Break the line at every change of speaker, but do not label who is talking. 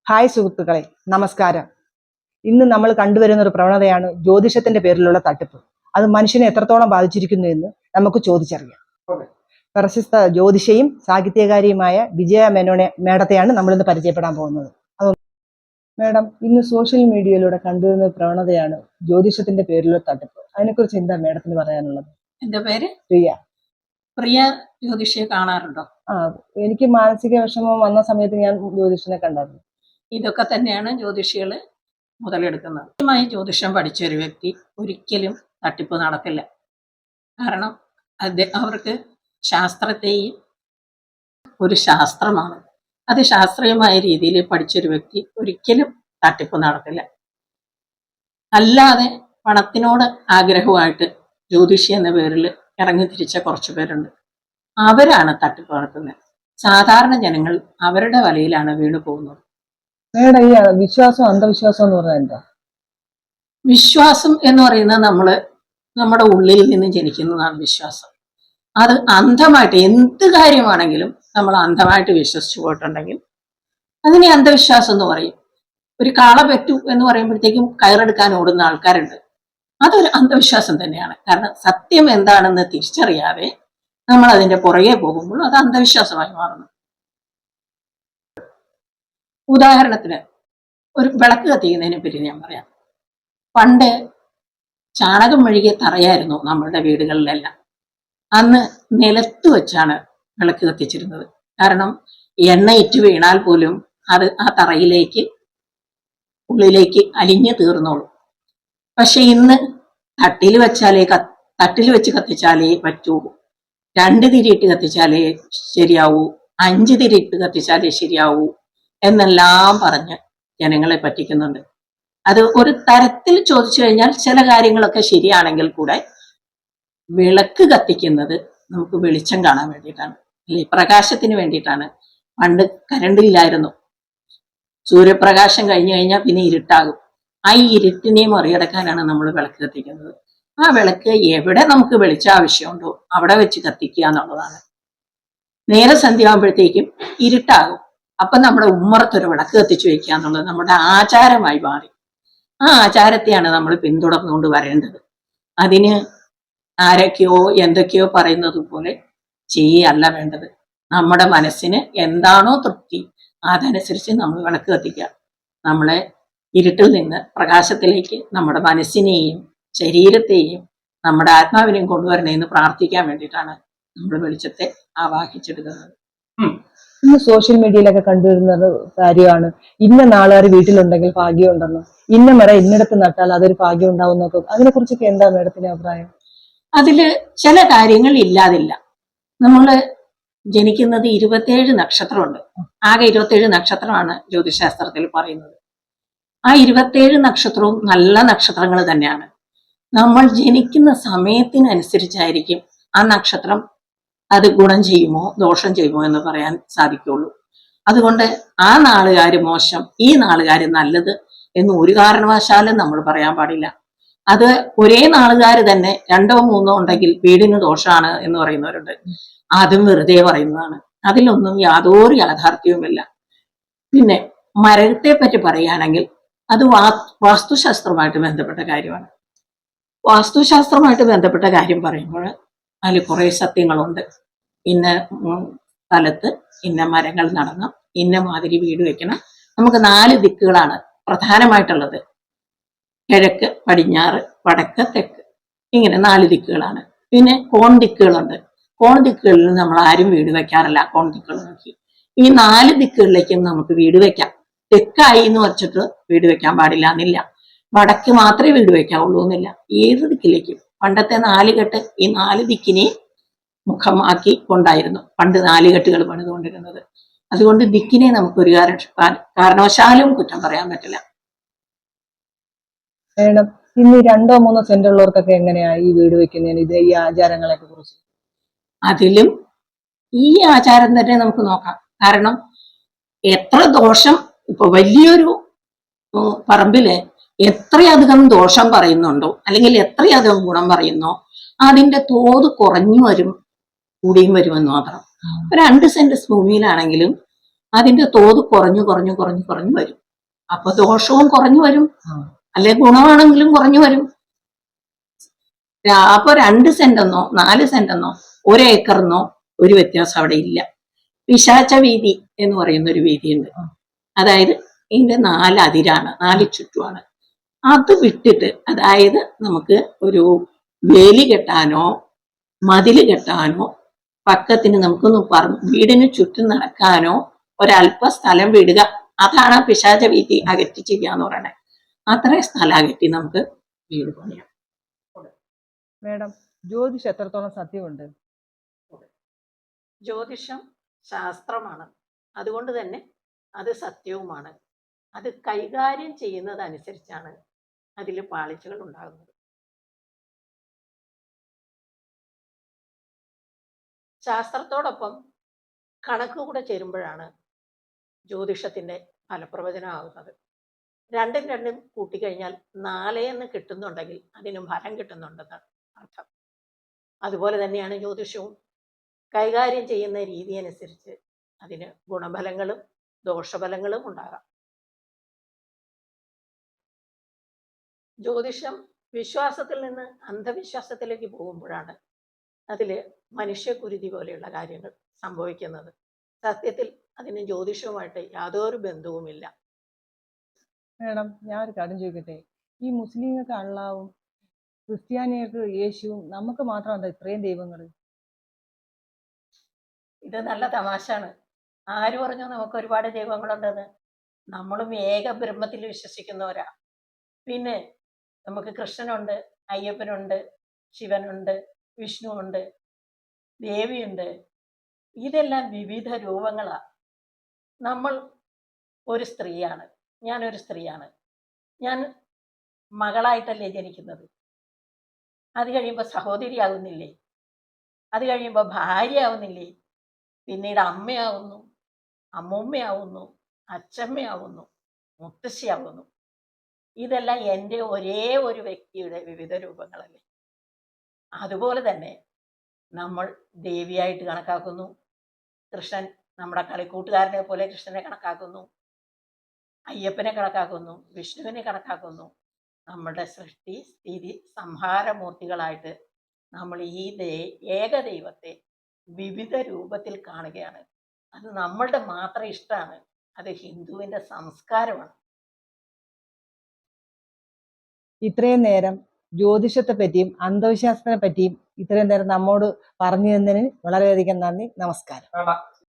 Hi സുഹൃത്തുക്കളെ, നമസ്കാരം. ഇന്ന് നമ്മൾ കണ്ടുവരുന്ന ഒരു പ്രവണതയാണ് ജ്യോതിഷത്തിന്റെ പേരിലുള്ള തട്ടിപ്പ്. അത് മനുഷ്യനെ എത്രത്തോളം ബാധിച്ചിരിക്കുന്നു എന്ന് നമുക്ക് ചോദിച്ചറിയാം. പ്രശസ്ത ജ്യോതിഷയും സാഹിത്യകാരിയുമായ വിജയ മേനോനെ മേഡത്തെയാണ് നമ്മളിന്ന് പരിചയപ്പെടാൻ പോകുന്നത്. മേഡം, ഇന്ന് സോഷ്യൽ മീഡിയയിലൂടെ കണ്ടുവരുന്ന പ്രവണതയാണ് ജ്യോതിഷത്തിന്റെ പേരിലുള്ള തട്ടിപ്പ്. അതിനെക്കുറിച്ച് എന്താ മേഡത്തിന് പറയാനുള്ളത്?
എന്റെ പേര്
പ്രിയ.
പ്രിയ ജ്യോതിഷിയെ കാണാറുണ്ടോ?
എനിക്ക് മാനസിക വിഷമം വന്ന സമയത്ത് ഞാൻ ജ്യോതിഷനെ കണ്ടായിരുന്നു.
ഇതൊക്കെ തന്നെയാണ് ജ്യോതിഷികൾ മുതലെടുക്കുന്നത്. ജ്യോതിഷം പഠിച്ച ഒരു വ്യക്തി ഒരിക്കലും തട്ടിപ്പ് നടക്കില്ല. കാരണം അവർക്ക് ശാസ്ത്രത്തെയും ഒരു ശാസ്ത്രമാണ്, അത് ശാസ്ത്രീയമായ രീതിയിൽ പഠിച്ചൊരു വ്യക്തി ഒരിക്കലും തട്ടിപ്പ് നടക്കില്ല. അല്ലാതെ പണത്തിനോട് ആഗ്രഹമായിട്ട് ജ്യോതിഷി എന്ന പേരിൽ ഇറങ്ങി തിരിച്ച കുറച്ചു പേരുണ്ട്. അവരാണ് തട്ടിപ്പ് നടത്തുന്നത്. സാധാരണ ജനങ്ങൾ അവരുടെ വലയിലാണ് വീണു പോകുന്നത്.
വിശ്വാസം അന്ധവിശ്വാസം എന്ന് പറഞ്ഞാൽ എന്താ?
വിശ്വാസം എന്ന് പറയുന്നത് നമ്മുടെ ഉള്ളിൽ നിന്ന് ജനിക്കുന്നതാണ് വിശ്വാസം. അത് അന്ധമായിട്ട് എന്ത് കാര്യമാണെങ്കിലും നമ്മൾ അന്ധമായിട്ട് വിശ്വസിച്ചു പോയിട്ടുണ്ടെങ്കിൽ അതിനെ അന്ധവിശ്വാസം എന്ന് പറയും. ഒരു കാള പറ്റു എന്ന് പറയുമ്പോഴത്തേക്കും കയറെടുക്കാൻ ഓടുന്ന ആൾക്കാരുണ്ട്. അതൊരു അന്ധവിശ്വാസം തന്നെയാണ്. കാരണം സത്യം എന്താണെന്ന് തിരിച്ചറിയാതെ നമ്മൾ അതിന്റെ പുറകെ പോകുമ്പോൾ അത് അന്ധവിശ്വാസമായി മാറുന്നു. ഉദാഹരണത്തിന് ഒരു വിളക്ക് കത്തിക്കുന്നതിനെ പറ്റി ഞാൻ പറയാം. പണ്ട് ചാണകം മെഴുകിയ തറയായിരുന്നു നമ്മളുടെ വീടുകളിലെല്ലാം. അന്ന് നിലത്ത് വെച്ചാണ് വിളക്ക് കത്തിച്ചിരുന്നത്. കാരണം എണ്ണ ഇറ്റ് വീണാൽ പോലും അത് ആ തറയിലേക്ക് ഉള്ളിലേക്ക് അലിഞ്ഞു തീർന്നോളൂ. പക്ഷെ ഇന്ന് തട്ടിൽ വെച്ച് കത്തിച്ചാലേ പറ്റൂ, 2 തിരിയിട്ട് കത്തിച്ചാലേ ശരിയാവൂ, 5 തിരിയിട്ട് കത്തിച്ചാലേ ശരിയാവൂ എന്നെല്ലാം പറഞ്ഞ് ജനങ്ങളെ പറ്റിക്കുന്നുണ്ട്. അത് ഒരു തരത്തിൽ ചോദിച്ചു കഴിഞ്ഞാൽ ചില കാര്യങ്ങളൊക്കെ ശരിയാണെങ്കിൽ കൂടെ വിളക്ക് കത്തിക്കുന്നത് നമുക്ക് വെളിച്ചം കാണാൻ വേണ്ടിയിട്ടാണ്, അല്ലെ പ്രകാശത്തിന് വേണ്ടിയിട്ടാണ്. പണ്ട് കരണ്ടില്ലായിരുന്നു. സൂര്യപ്രകാശം കഴിഞ്ഞു കഴിഞ്ഞാൽ പിന്നെ ഇരുട്ടാകും. ആ ഇരുട്ടിനെ മറികടക്കാനാണ് നമ്മൾ വിളക്ക് കത്തിക്കുന്നത്. ആ വിളക്ക് എവിടെ നമുക്ക് വെളിച്ചം ആവശ്യമുണ്ടോ അവിടെ വെച്ച് കത്തിക്കുക എന്നുള്ളതാണ്. നേരെ സന്ധ്യ ആകുമ്പോഴത്തേക്കും ഇരുട്ടാകും. അപ്പൊ നമ്മുടെ ഉമ്മറത്തൊരു വിളക്ക് കത്തിച്ചു വെക്കുക എന്നുള്ളത് നമ്മുടെ ആചാരമായി മാറി. ആ ആചാരത്തെയാണ് നമ്മൾ പിന്തുടർന്നുകൊണ്ട് വരേണ്ടത്. അതിന് ആരൊക്കെയോ എന്തൊക്കെയോ പറയുന്നത് പോലെ ചെയ്യല്ല വേണ്ടത്. നമ്മുടെ മനസ്സിന് എന്താണോ തൃപ്തി അതനുസരിച്ച് നമ്മൾ വിളക്ക് കത്തിക്കുക. നമ്മളെ ഇരുട്ടിൽ നിന്ന് പ്രകാശത്തിലേക്ക് നമ്മുടെ മനസ്സിനെയും ശരീരത്തെയും നമ്മുടെ ആത്മാവിനെയും കൊണ്ടുവരണേന്ന് പ്രാർത്ഥിക്കാൻ വേണ്ടിയിട്ടാണ് നമ്മൾ വെളിച്ചത്തെ ആവാഹിച്ചെടുക്കുന്നത്.
ഇന്ന് സോഷ്യൽ മീഡിയയിലൊക്കെ കണ്ടുവരുന്ന കാര്യമാണ് ഇന്ന നാളുകാർ വീട്ടിലുണ്ടെങ്കിൽ ഭാഗ്യം ഉണ്ടെന്ന്, ഇന്ന മരം ഇന്നിടത്ത് നട്ടാൽ അതൊരു ഭാഗ്യം ഉണ്ടാവുന്നൊക്കെ. അതിനെ കുറിച്ചൊക്കെ എന്താ മേഡത്തിന്റെ അഭിപ്രായം?
അതില് ചില കാര്യങ്ങൾ ഇല്ലാതില്ല. നമ്മള് ജനിക്കുന്നത് 27 നക്ഷത്രമുണ്ട്. ആകെ 27 നക്ഷത്രമാണ് ജ്യോതിശാസ്ത്രത്തിൽ പറയുന്നത്. ആ 27 നക്ഷത്രവും നല്ല നക്ഷത്രങ്ങൾ തന്നെയാണ്. നമ്മൾ ജനിക്കുന്ന സമയത്തിനനുസരിച്ചായിരിക്കും ആ നക്ഷത്രം അത് ഗുണം ചെയ്യുമോ ദോഷം ചെയ്യുമോ എന്ന് പറയാൻ സാധിക്കുള്ളൂ. അതുകൊണ്ട് ആ നാളുകാര് മോശം, ഈ നാളുകാര് നല്ലത് എന്ന് ഒരു കാരണവശാലും നമ്മൾ പറയാൻ പാടില്ല. അത് ഒരേ നാളുകാര് തന്നെ 2 or 3 ഉണ്ടെങ്കിൽ വീടിന് ദോഷമാണ് എന്ന് പറയുന്നവരുണ്ട്. അതും വെറുതെ പറയുന്നതാണ്. അതിലൊന്നും യാതൊരു യാഥാർത്ഥ്യവുമില്ല. പിന്നെ മരത്തെ പറ്റി പറയുകയാണെങ്കിൽ അത് വാസ്തുശാസ്ത്രമായിട്ട് ബന്ധപ്പെട്ട കാര്യമാണ്. വാസ്തുശാസ്ത്രമായിട്ട് ബന്ധപ്പെട്ട കാര്യം പറയുമ്പോൾ അതിൽ കുറെ സത്യങ്ങളുണ്ട്. ഇന്ന സ്ഥലത്ത് ഇന്ന മരങ്ങൾ നടണം, ഇന്ന മാതിരി വീട് വെക്കണം. നമുക്ക് 4 ദിക്കുകളാണ് പ്രധാനമായിട്ടുള്ളത്. കിഴക്ക്, പടിഞ്ഞാറ്, വടക്ക്, തെക്ക്, ഇങ്ങനെ 4 ദിക്കുകളാണ്. പിന്നെ കോൺ ദിക്കുകളുണ്ട്. കോൺ ദിക്കുകളിൽ നമ്മൾ ആരും വീട് വെക്കാറില്ല. കോൺ ദിക്കുകൾ നോക്കി ഈ 4 ദിക്കുകളിലേക്കും നമുക്ക് വീട് വെക്കാം. തെക്കായി എന്ന് വെച്ചിട്ട് വീട് വെക്കാൻ പാടില്ല എന്നില്ല. വടക്ക് മാത്രമേ വീട് വെക്കാവുള്ളൂ എന്നില്ല. ഏത് ദിക്കിലേക്കും. പണ്ടത്തെ 4 കെട്ട് ഈ 4 ദിക്കിനെ മുഖമാക്കി കൊണ്ടായിരുന്നു പണ്ട് 4 കെട്ടുകൾ പണിതുകൊണ്ടിരുന്നത്. അതുകൊണ്ട് ദിക്കിനെ നമുക്ക് ഒരു കാരണവശാലും കുറ്റം പറയാൻ പറ്റില്ല.
ഇന്ന് 2 or 3 സെന്റ് ഉള്ളവർക്കൊക്കെ എങ്ങനെയാ ഈ വീട് വെക്കുന്നതിന് ഈ ആചാരങ്ങളെ കുറിച്ച്?
അതിലും ഈ ആചാരം തന്നെ നമുക്ക് നോക്കാം. കാരണം എത്ര ദോഷം, ഇപ്പൊ വലിയൊരു പറമ്പില് എത്രയധികം ദോഷം പറയുന്നുണ്ടോ അല്ലെങ്കിൽ എത്രയധികം ഗുണം പറയുന്നോ അതിന്റെ തോത് കുറഞ്ഞു വരും, കൂടിയും വരുമെന്ന് മാത്രം. 2 സെന്റ് ഭൂമിയിലാണെങ്കിലും അതിന്റെ തോത് കുറഞ്ഞു കുറഞ്ഞു കുറഞ്ഞു കുറഞ്ഞു വരും. അപ്പൊ ദോഷവും കുറഞ്ഞു വരും,
ആ.
അല്ലെ ഗുണമാണെങ്കിലും കുറഞ്ഞു വരും. അപ്പൊ 2 സെന്റെന്നോ 4 സെന്റെന്നോ 1 ഏക്കറെന്നോ ഒരു വ്യത്യാസം അവിടെ ഇല്ല. പിശാച വീതി എന്ന് പറയുന്ന ഒരു വീതിയുണ്ട്. അതായത് ഇതിന്റെ 4 അതിരാണ്, 4 ചുറ്റുമാണ്. അത് വിട്ടിട്ട്, അതായത് നമുക്ക് ഒരു വേലി കെട്ടാനോ മതില് കെട്ടാനോ പക്കത്തിന് നമുക്കൊന്ന് വീടിന് ചുറ്റും നടക്കാനോ ഒരല്പ സ്ഥലം വിടുക, അതാണ് പിശാച വീതി അകറ്റി ചെയ്യാന്ന് പറയണേ. അത്രയും സ്ഥലം അകറ്റി നമുക്ക് വീട് പണിയാം.
മേഡം, ജ്യോതിഷം എത്രത്തോളം സത്യമുണ്ട്?
ജ്യോതിഷം ശാസ്ത്രമാണ്, അതുകൊണ്ട് തന്നെ അത് സത്യവുമാണ്. അത് കൈകാര്യം ചെയ്യുന്നതനുസരിച്ചാണ് അതിൽ പാളിച്ചകൾ ഉണ്ടാകുന്നത്. ശാസ്ത്രത്തോടൊപ്പം കണക്ക് കൂടെ ചേരുമ്പോഴാണ് ജ്യോതിഷത്തിന്റെ ഫലപ്രവചനമാകുന്നത്. രണ്ടും കൂട്ടിക്കഴിഞ്ഞാൽ 4 എന്ന് കിട്ടുന്നുണ്ടെങ്കിൽ അതിന് ഫലം കിട്ടുന്നുണ്ടെന്ന് അർത്ഥം. അതുപോലെ തന്നെയാണ് ജ്യോതിഷവും. കൈകാര്യം ചെയ്യുന്ന രീതി അനുസരിച്ച് അതിന് ഗുണഫലങ്ങളും ദോഷഫലങ്ങളും ഉണ്ടാകാം. ജ്യോതിഷം വിശ്വാസത്തിൽ നിന്ന് അന്ധവിശ്വാസത്തിലേക്ക് പോകുമ്പോഴാണ് അതിൽ മനുഷ്യക്കുരുതി പോലെയുള്ള കാര്യങ്ങൾ സംഭവിക്കുന്നത്. സത്യത്തിൽ അതിന് ജ്യോതിഷവുമായിട്ട് യാതൊരു ബന്ധവുമില്ല.
മേഡം, ഞാൻ ഒരു കാര്യം ചോദിക്കട്ടെ, ഈ മുസ്ലിങ്ങൾക്ക് അള്ളാവും ക്രിസ്ത്യാനികൾക്ക് യേശുവും, നമുക്ക് മാത്രം എന്താ ഇത്രയും ദൈവങ്ങൾ?
ഇത് നല്ല തമാശാണ്. ആര് പറഞ്ഞു നമുക്ക് ഒരുപാട് ദൈവങ്ങളുണ്ടെന്ന്? നമ്മളും ഏക ബ്രഹ്മത്തിൽ വിശ്വസിക്കുന്നവരാ. പിന്നെ നമുക്ക് കൃഷ്ണനുണ്ട്, അയ്യപ്പനുണ്ട്, ശിവനുണ്ട്, വിഷ്ണുവുണ്ട്, ദേവിയുണ്ട്. ഇതെല്ലാം വിവിധ രൂപങ്ങളാ. നമ്മൾ ഒരു സ്ത്രീയാണ്, ഞാനൊരു സ്ത്രീയാണ്. ഞാൻ മകളായിട്ടല്ലേ ജനിക്കുന്നത്. അത് കഴിയുമ്പോൾ സഹോദരിയാകുന്നില്ലേ? അത് കഴിയുമ്പോൾ ഭാര്യയാവുന്നില്ലേ? പിന്നീട് അമ്മയാവുന്നു, അമ്മൂമ്മയാവുന്നു, അച്ചമ്മയാവുന്നു, മുത്തശ്ശിയാവുന്നു. ഇതെല്ലാം എൻ്റെ ഒരേ ഒരു വ്യക്തിയുടെ വിവിധ രൂപങ്ങളല്ലേ. അതുപോലെ തന്നെ നമ്മൾ ദേവിയായിട്ട് കണക്കാക്കുന്നു. കൃഷ്ണൻ നമ്മുടെ കളിക്കൂട്ടുകാരനെ പോലെ കൃഷ്ണനെ കണക്കാക്കുന്നു, അയ്യപ്പനെ കണക്കാക്കുന്നു, വിഷ്ണുവിനെ കണക്കാക്കുന്നു. നമ്മുടെ സൃഷ്ടി സ്ഥിതി സംഹാരമൂർത്തികളായിട്ട് നമ്മൾ ഈ ഏകദൈവത്തെ വിവിധ രൂപത്തിൽ കാണുകയാണ്. അത് നമ്മളുടെ മാത്രം ഇഷ്ടമാണ്, അത് ഹിന്ദുവിൻ്റെ സംസ്കാരമാണ്.
ഇത്രയും നേരം ജ്യോതിഷത്തെ പറ്റിയും അന്ധവിശ്വാസത്തിനെ പറ്റിയും ഇത്രയും നേരം നമ്മോട് പറഞ്ഞു തന്നതിന് വളരെയധികം നന്ദി. നമസ്കാരം.